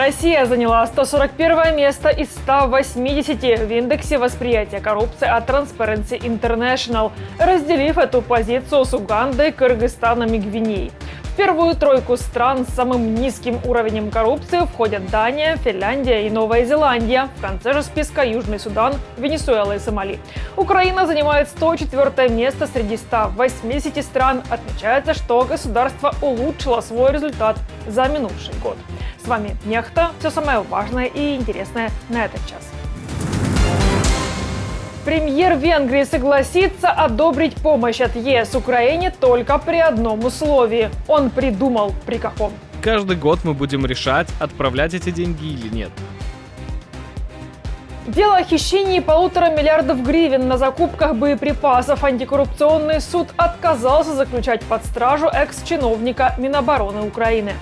Россия заняла 141 место из 180 в индексе восприятия коррупции от Transparency International, разделив эту позицию с Угандой, Кыргызстаном и Гвинеей. В первую тройку стран с самым низким уровнем коррупции входят Дания, Финляндия и Новая Зеландия. В конце же списка Южный Судан, Венесуэла и Сомали. Украина занимает 104 место среди 180 стран. Отмечается, что государство улучшило свой результат за минувший год. С вами Нехта. Все самое важное и интересное на этот час. Премьер Венгрии согласится одобрить помощь от ЕС Украине только при одном условии. Он придумал, при каком. Каждый год мы будем решать, отправлять эти деньги или нет. Дело о хищении 1,5 миллиарда гривен на закупках боеприпасов. Антикоррупционный суд отказался заключать под стражу екс-чиновника Міноборони України.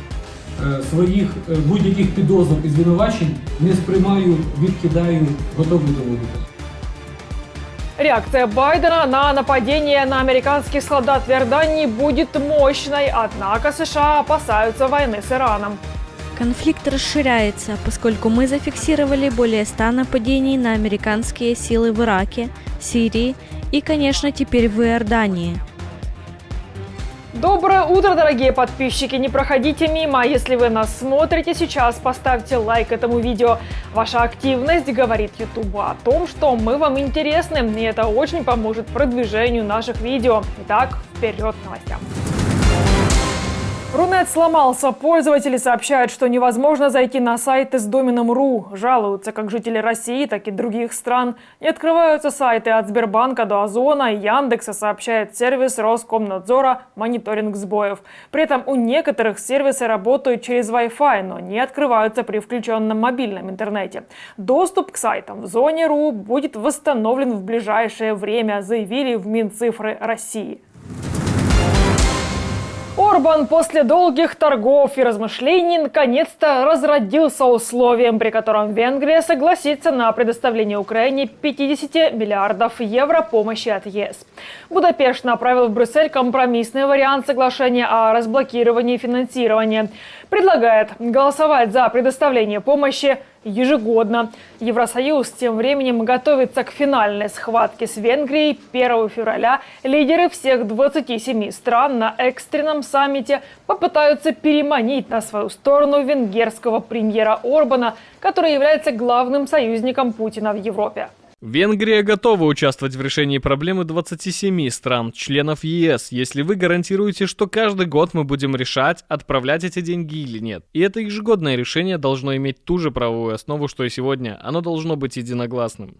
Своїх будь-яких підозр і звинувачень не сприймаю, відкидаю, готовий доводити. Реакция Байдена на нападение на американских солдат в Иордании будет мощной, однако США опасаются войны с Ираном. Конфликт расширяется, поскольку мы зафиксировали более 100 нападений на американские силы в Ираке, Сирии и, конечно, теперь в Иордании. Доброе утро, дорогие подписчики! Не проходите мимо. Если вы нас смотрите сейчас, поставьте лайк этому видео. Ваша активность говорит YouTube о том, что мы вам интересны, и это очень поможет продвижению наших видео. Итак, вперед к новостям. Рунет сломался. Пользователи сообщают, что невозможно зайти на сайты с доменом .ru. Жалуются как жители России, так и других стран. Не открываются сайты от Сбербанка до Озона и Яндекса, сообщает сервис Роскомнадзора «Мониторинг сбоев». При этом у некоторых сервисы работают через Wi-Fi, но не открываются при включенном мобильном интернете. Доступ к сайтам в зоне .ru будет восстановлен в ближайшее время, заявили в Минцифры России. Орбан после долгих торгов и размышлений наконец-то разродился условием, при котором Венгрия согласится на предоставление Украине 50 миллиардов евро помощи от ЕС. Будапешт направил в Брюссель компромиссный вариант соглашения о разблокировании финансирования. Предлагает голосовать за предоставление помощи ежегодно. Евросоюз тем временем готовится к финальной схватке с Венгрией. 1 февраля лидеры всех 27 стран на экстренном саммите попытаются переманить на свою сторону венгерского премьера Орбана, который является главным союзником Путина в Европе. Венгрия готова участвовать в решении проблемы 27 стран-членов ЕС, если вы гарантируете, что каждый год мы будем решать, отправлять эти деньги или нет. И это ежегодное решение должно иметь ту же правовую основу, что и сегодня. Оно должно быть единогласным.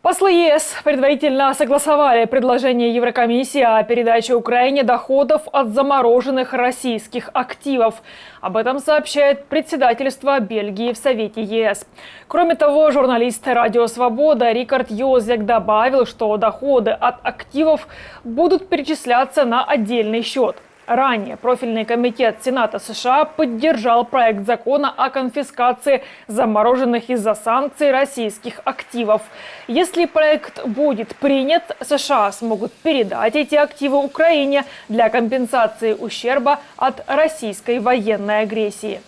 Послы ЕС предварительно согласовали предложение Еврокомиссии о передаче Украине доходов от замороженных российских активов. Об этом сообщает председательство Бельгии в Совете ЕС. Кроме того, журналист «Радио Свобода» Рикард Йозек добавил, что доходы от активов будут перечисляться на отдельный счет. Ранее профильный комитет Сената США поддержал проект закона о конфискации замороженных из-за санкций российских активов. Если проект будет принят, США смогут передать эти активы Украине для компенсации ущерба от российской военной агрессии.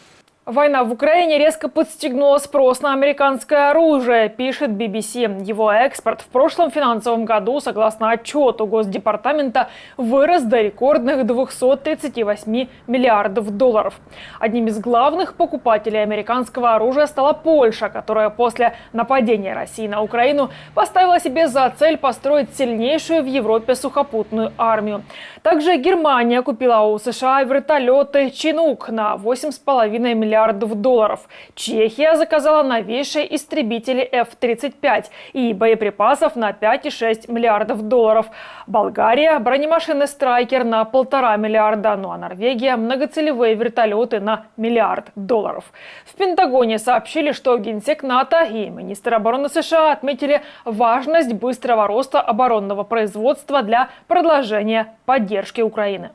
Война в Украине резко подстегнула спрос на американское оружие, пишет BBC. Его экспорт в прошлом финансовом году, согласно отчету Госдепартамента, вырос до рекордных 238 миллиардов долларов. Одним из главных покупателей американского оружия стала Польша, которая после нападения России на Украину поставила себе за цель построить сильнейшую в Европе сухопутную армию. Также Германия купила у США вертолеты Chinook на 8,5 миллиардов долларов. Чехия заказала новейшие истребители F-35 и боеприпасов на 5,6 миллиардов долларов. Болгария – бронемашины «Страйкер» на 1,5 миллиарда, ну а Норвегия – многоцелевые вертолеты на 1 миллиард долларов. В Пентагоне сообщили, что генсек НАТО и министр обороны США отметили важность быстрого роста оборонного производства для продолжения поддержки Украины.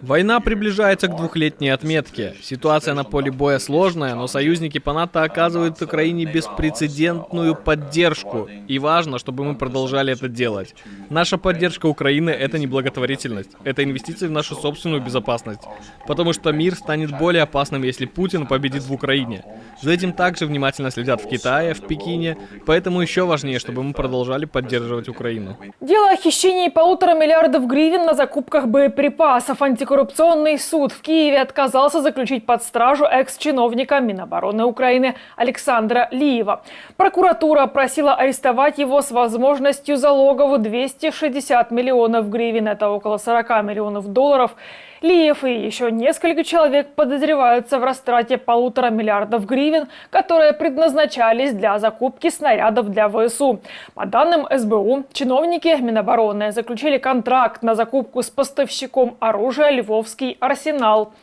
Война приближается к двухлетней отметке. Ситуация на поле боя сложная, но союзники по НАТО оказывают Украине беспрецедентную поддержку. И важно, чтобы мы продолжали это делать. Наша поддержка Украины — это не благотворительность. Это инвестиции в нашу собственную безопасность. Потому что мир станет более опасным, если Путин победит в Украине. За этим также внимательно следят в Китае, в Пекине. Поэтому еще важнее, чтобы мы продолжали поддерживать Украину. Дело о хищении 1,5 миллиарда гривен на закупках боеприпасов. Антикоррупционный суд в Киеве отказался заключить под стражу экс-чиновника Минобороны Украины Александра Лиева. Прокуратура просила арестовать его с возможностью залога в 260 миллионов гривен. Это около 40 миллионов долларов. Лиев и еще несколько человек подозреваются в растрате 1,5 миллиардов гривен, которые предназначались для закупки снарядов для ВСУ. По данным СБУ, чиновники Минобороны заключили контракт на закупку с поставщиком оружия «Львовский арсенал».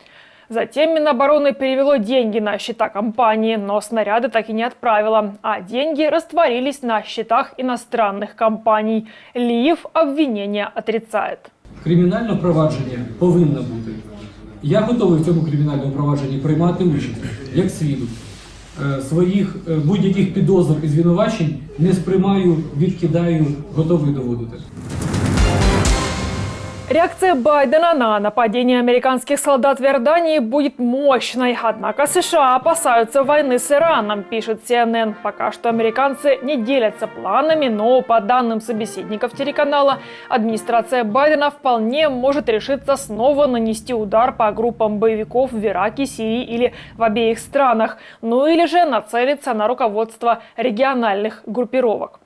Затем Минобороны перевело деньги на счета компании, но снаряды так и не отправило, а деньги растворились на счетах иностранных компаний. Лиев обвинения отрицает. Кримінальне провадження повинно бути. Я готовий в цьому кримінальному провадженні приймати участь як свідок. Своїх будь-яких підозр і звинувачень не сприймаю, відкидаю, готовий доводити. Реакция Байдена на нападение американских солдат в Иордании будет мощной. Однако США опасаются войны с Ираном, пишет CNN. Пока что американцы не делятся планами, но по данным собеседников телеканала, администрация Байдена вполне может решиться снова нанести удар по группам боевиков в Ираке, Сирии или в обеих странах. Ну или же нацелиться на руководство региональных группировок.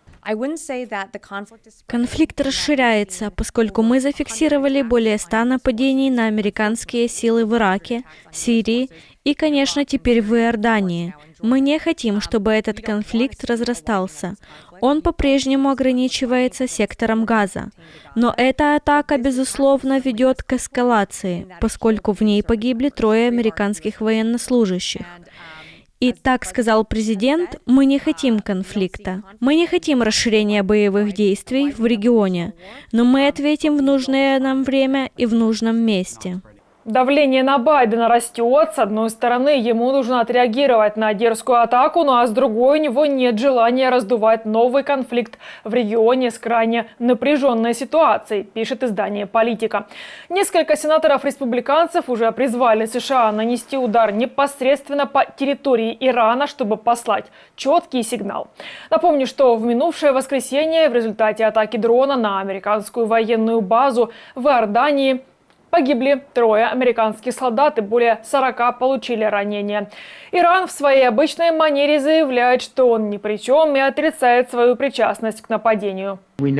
Конфликт расширяется, поскольку мы зафиксировали более 100 нападений на американские силы в Ираке, Сирии и, конечно, теперь в Иордании. Мы не хотим, чтобы этот конфликт разрастался. Он по-прежнему ограничивается сектором Газа. Но эта атака, безусловно, ведет к эскалации, поскольку в ней погибли 3 американских военнослужащих. И так сказал президент, мы не хотим конфликта. Мы не хотим расширения боевых действий в регионе, но мы ответим в нужное нам время и в нужном месте. Давление на Байдена растет. С одной стороны, ему нужно отреагировать на дерзкую атаку, ну а с другой, у него нет желания раздувать новый конфликт в регионе с крайне напряженной ситуацией, пишет издание «Политика». Несколько сенаторов-республиканцев уже призвали США нанести удар непосредственно по территории Ирана, чтобы послать четкий сигнал. Напомню, что в минувшее воскресенье в результате атаки дрона на американскую военную базу в Иордании погибли 3 американских солдат и более 40 получили ранения. Иран в своей обычной манере заявляет, что он ни при чем и отрицает свою причастность к нападению. Мы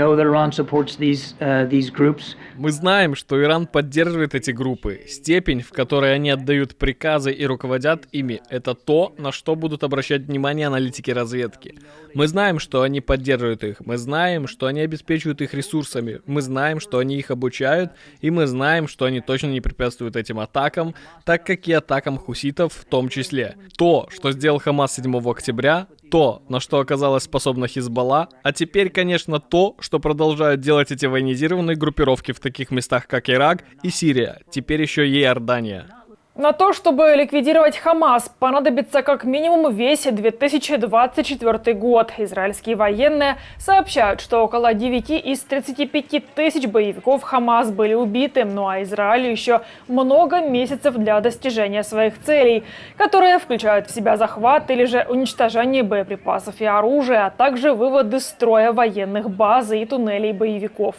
знаем, что Иран поддерживает эти группы. Степень, в которой они отдают приказы и руководят ими, это то, на что будут обращать внимание аналитики разведки. Мы знаем, что они поддерживают их. Мы знаем, что они обеспечивают их ресурсами. Мы знаем, что они их обучают. И мы знаем, что они точно не препятствуют этим атакам, так как и атакам хуситов в том числе. То, что сделал Хамас 7 октября, то, на что оказалась способна Хизбалла, а теперь, конечно, то, что продолжают делать эти военизированные группировки в таких местах, как Ирак и Сирия, теперь еще и Иордания. На то, чтобы ликвидировать Хамас, понадобится как минимум весь 2024 год. Израильские военные сообщают, что около 9 из 35 тысяч боевиков Хамас были убиты. Ну а Израилю еще много месяцев для достижения своих целей, которые включают в себя захват или же уничтожение боеприпасов и оружия, а также вывод из строя военных баз и туннелей боевиков.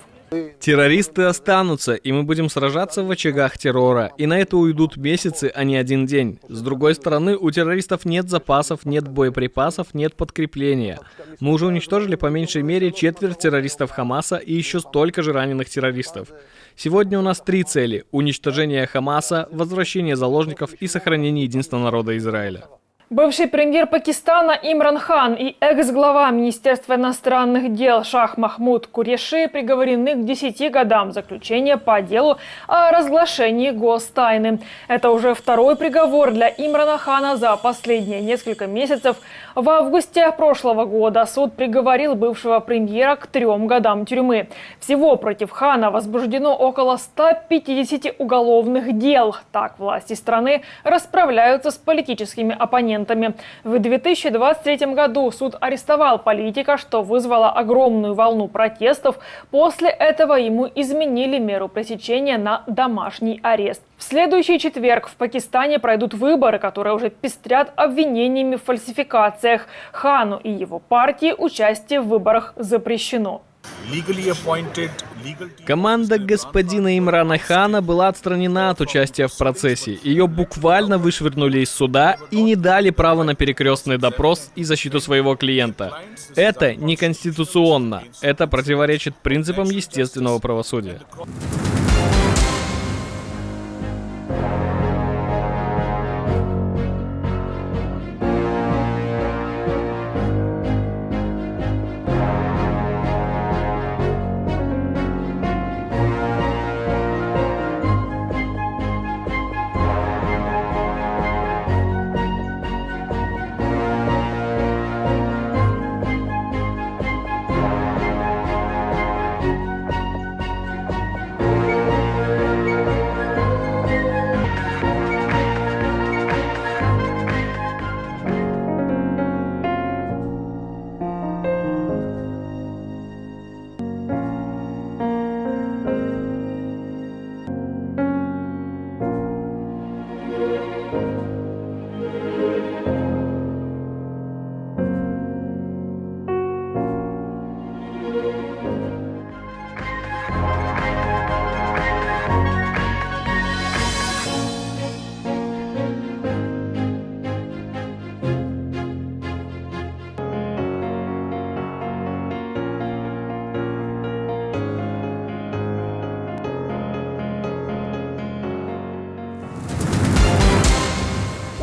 Террористы останутся, и мы будем сражаться в очагах террора. И на это уйдут месяцы, а не один день. С другой стороны, у террористов нет запасов, нет боеприпасов, нет подкрепления. Мы уже уничтожили по меньшей мере четверть террористов Хамаса и еще столько же раненых террористов. Сегодня у нас 3 цели: уничтожение Хамаса, возвращение заложников и сохранение единства народа Израиля. Бывший премьер Пакистана Имран Хан и экс-глава Министерства иностранных дел Шах Махмуд Куреши приговорены к 10 годам заключения по делу о разглашении гостайны. Это уже второй приговор для Имрана Хана за последние несколько месяцев. В августе прошлого года суд приговорил бывшего премьера к 3 годам тюрьмы. Всего против Хана возбуждено около 150 уголовных дел. Так власти страны расправляются с политическими оппонентами. В 2023 году суд арестовал политика, что вызвало огромную волну протестов. После этого ему изменили меру пресечения на домашний арест. В следующий четверг в Пакистане пройдут выборы, которые уже пестрят обвинениями в фальсификациях. Хану и его партии участие в выборах запрещено. Команда господина Имрана Хана была отстранена от участия в процессе. Ее буквально вышвырнули из суда и не дали права на перекрестный допрос и защиту своего клиента. Это неконституционно. Это противоречит принципам естественного правосудия.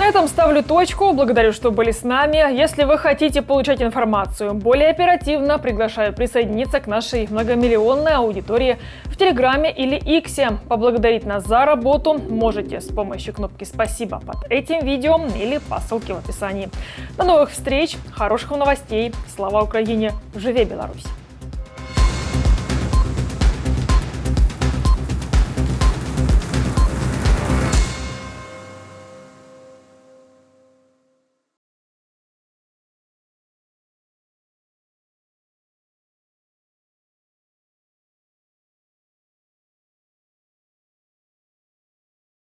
На этом ставлю точку. Благодарю, что были с нами. Если вы хотите получать информацию более оперативно, приглашаю присоединиться к нашей многомиллионной аудитории в Телеграме или Иксе. Поблагодарить нас за работу можете с помощью кнопки «Спасибо» под этим видео или по ссылке в описании. До новых встреч, хороших новостей. Слава Украине! Живе Беларусь!